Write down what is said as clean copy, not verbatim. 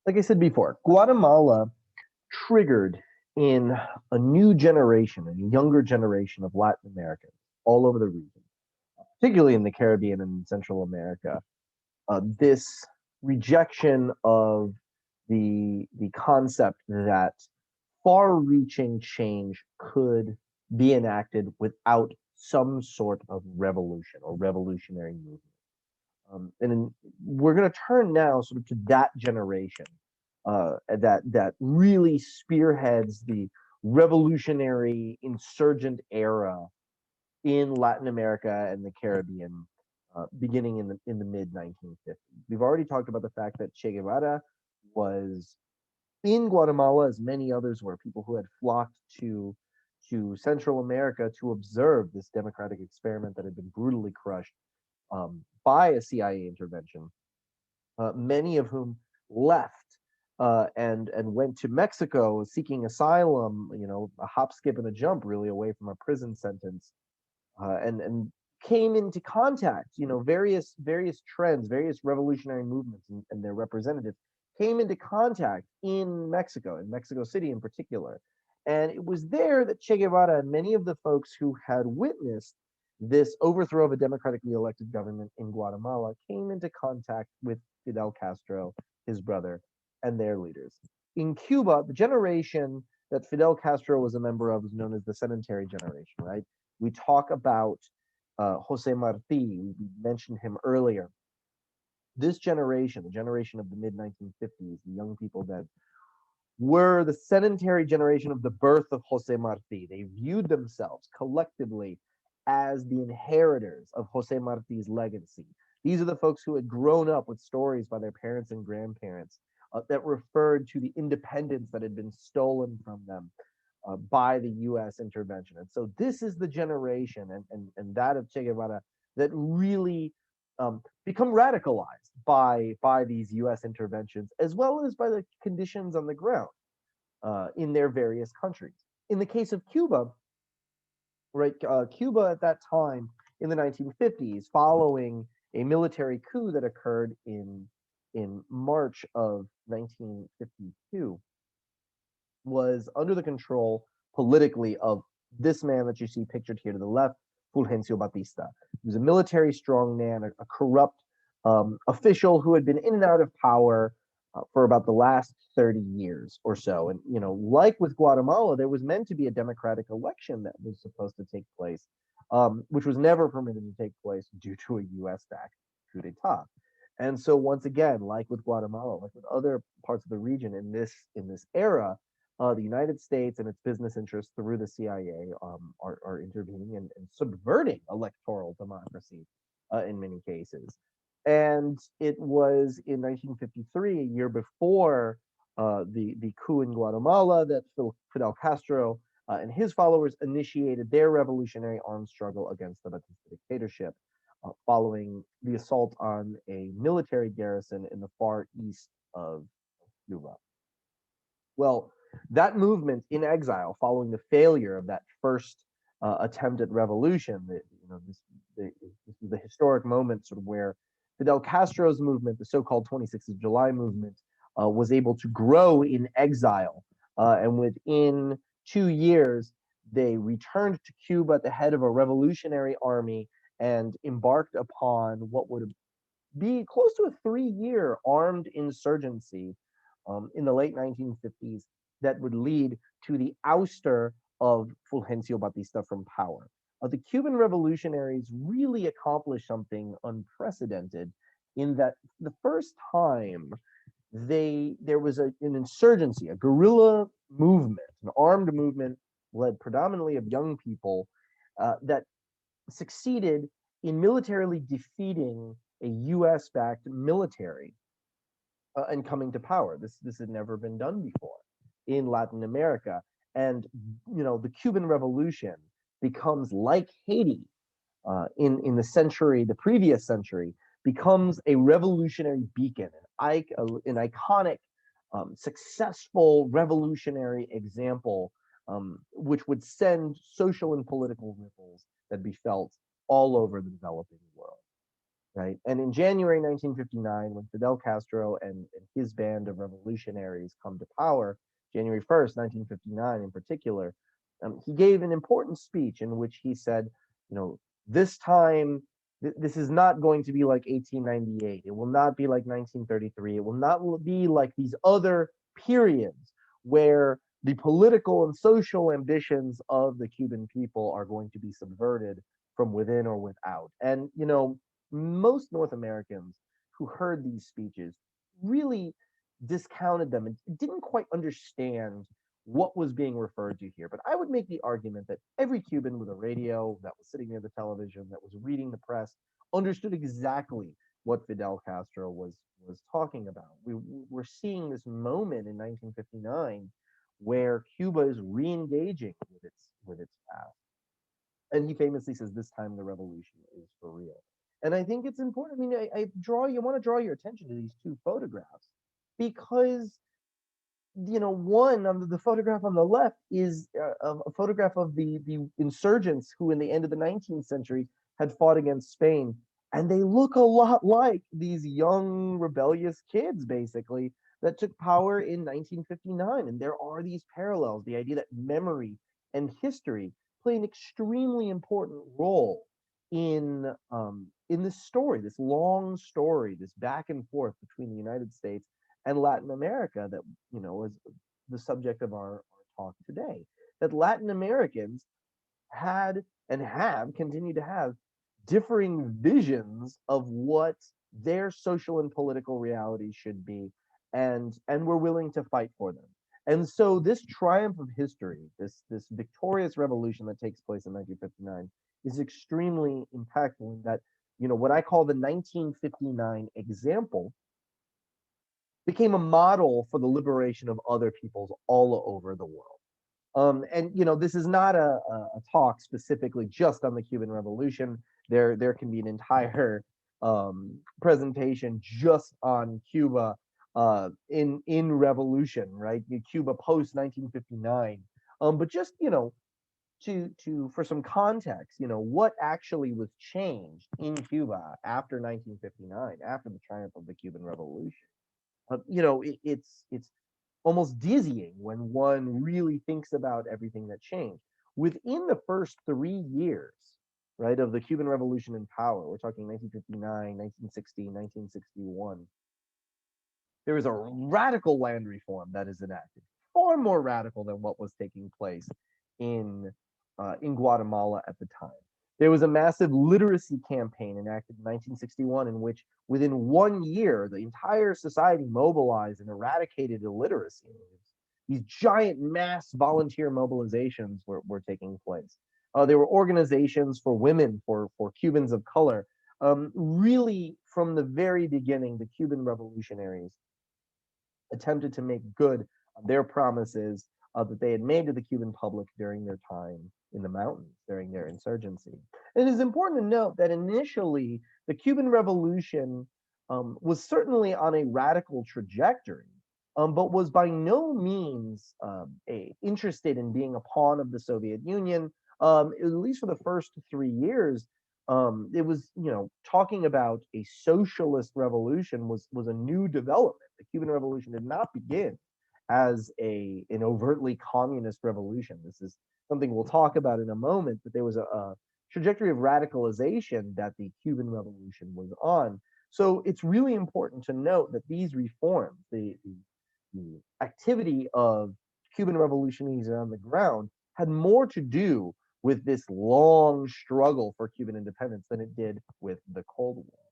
like I said before, Guatemala triggered in a new generation, a younger generation of Latin Americans all over the region, particularly in the Caribbean and Central America, this rejection of the concept that far-reaching change could be enacted without some sort of revolution or revolutionary movement. We're going to turn now sort of to that generation that really spearheads the revolutionary insurgent era in Latin America and the Caribbean, beginning in the mid 1950s. We've already talked about the fact that Che Guevara was in Guatemala, as many others were, people who had flocked to Central America to observe this democratic experiment that had been brutally crushed by a CIA intervention. Many of whom left and went to Mexico seeking asylum. You know, a hop, skip, and a jump, really, away from a prison sentence, and came into contact. You know, various trends, various revolutionary movements, and their representatives came into contact in Mexico City in particular. And it was there that Che Guevara and many of the folks who had witnessed this overthrow of a democratically elected government in Guatemala came into contact with Fidel Castro, his brother, and their leaders. In Cuba, the generation that Fidel Castro was a member of was known as the Centenary generation, right? We talk about Jose Marti, we mentioned him earlier. This generation, the generation of the mid 1950s, the young people that were the sedentary generation of the birth of Jose Marti. They viewed themselves collectively as the inheritors of Jose Marti's legacy. These are the folks who had grown up with stories by their parents and grandparents that referred to the independence that had been stolen from them by the U.S. intervention. And so this is the generation, and that of Che Guevara, that really become radicalized by these U.S. interventions, as well as by the conditions on the ground in their various countries. In the case of Cuba, right, Cuba at that time in the 1950s, following a military coup that occurred in March of 1952, was under the control politically of this man that you see pictured here to the left, Fulgencio Batista. He was a military strongman, a corrupt official who had been in and out of power for about the last 30 years or so. And, you know, like with Guatemala, there was meant to be a democratic election that was supposed to take place, which was never permitted to take place due to a US-backed coup d'etat. And so once again, like with Guatemala, like with other parts of the region in this era, the United States and its business interests through the CIA are intervening and subverting electoral democracy in many cases. And it was in 1953, a year before the coup in Guatemala, that Fidel Castro and his followers initiated their revolutionary armed struggle against the Batista dictatorship, following the assault on a military garrison in the far east of Cuba. Well, that movement in exile, following the failure of that first attempt at revolution, this is the historic moment sort of where Fidel Castro's movement, the so-called 26th of July movement, was able to grow in exile. And within 2 years, they returned to Cuba at the head of a revolutionary army and embarked upon what would be close to a 3-year armed insurgency in the late 1950s that would lead to the ouster of Fulgencio Batista from power. The Cuban revolutionaries really accomplished something unprecedented in that the first time there was an insurgency, a guerrilla movement, an armed movement led predominantly of young people that succeeded in militarily defeating a US-backed military and coming to power. This had never been done before in Latin America. And, you know, the Cuban Revolution becomes, like Haiti in the previous century, becomes a revolutionary beacon, an iconic, successful revolutionary example, which would send social and political ripples that be felt all over the developing world. right? And in January 1959, when Fidel Castro and his band of revolutionaries come to power, January 1st, 1959 in particular, he gave an important speech in which he said, you know, this time, this is not going to be like 1898. It will not be like 1933. It will not be like these other periods where the political and social ambitions of the Cuban people are going to be subverted from within or without. And, most North Americans who heard these speeches really discounted them and didn't quite understand what was being referred to here. But I would make the argument that every Cuban with a radio that was sitting near the television, that was reading the press, understood exactly what Fidel Castro was talking about. We're seeing this moment in 1959 where Cuba is re-engaging with its past. And he famously says, "This time the revolution is for real." And I think it's important. I mean, you want to draw your attention to these two photographs because one on the photograph on the left is a photograph of the insurgents who, in the end of the 19th century, had fought against Spain, and they look a lot like these young rebellious kids, basically, that took power in 1959. And there are these parallels: the idea that memory and history play an extremely important role in this story, this long story, this back and forth between the United States and Latin America that is the subject of our talk today. That Latin Americans had and have continued to have differing visions of what their social and political reality should be, and we're willing to fight for them. And so this triumph of history, this victorious revolution that takes place in 1959, is extremely impactful in that what I call the 1959 example became a model for the liberation of other peoples all over the world. And this is not a talk specifically just on the Cuban Revolution. There can be an entire presentation just on Cuba in revolution, right? Cuba post 1959. But just to for some context, what actually was changed in Cuba after 1959, after the triumph of the Cuban Revolution. It's almost dizzying when one really thinks about everything that changed. Within the first 3 years, right, of the Cuban Revolution in power, we're talking 1959, 1960, 1961, there is a radical land reform that is enacted, far more radical than what was taking place in Guatemala at the time. There was a massive literacy campaign enacted in 1961 in which, within 1 year, the entire society mobilized and eradicated illiteracy. These giant mass volunteer mobilizations were taking place. There were organizations for women, for Cubans of color. Really, from the very beginning, the Cuban revolutionaries attempted to make good on their promises that they had made to the Cuban public during their time in the mountains, during their insurgency. And it is important to note that initially the Cuban Revolution was certainly on a radical trajectory, but was by no means interested in being a pawn of the Soviet Union. At least for the first 3 years, it was, talking about a socialist revolution was a new development. The Cuban Revolution did not begin as an overtly communist revolution. This is something we'll talk about in a moment, but there was a trajectory of radicalization that the Cuban Revolution was on. So it's really important to note that these reforms, the activity of Cuban revolutionaries on the ground, had more to do with this long struggle for Cuban independence than it did with the Cold War.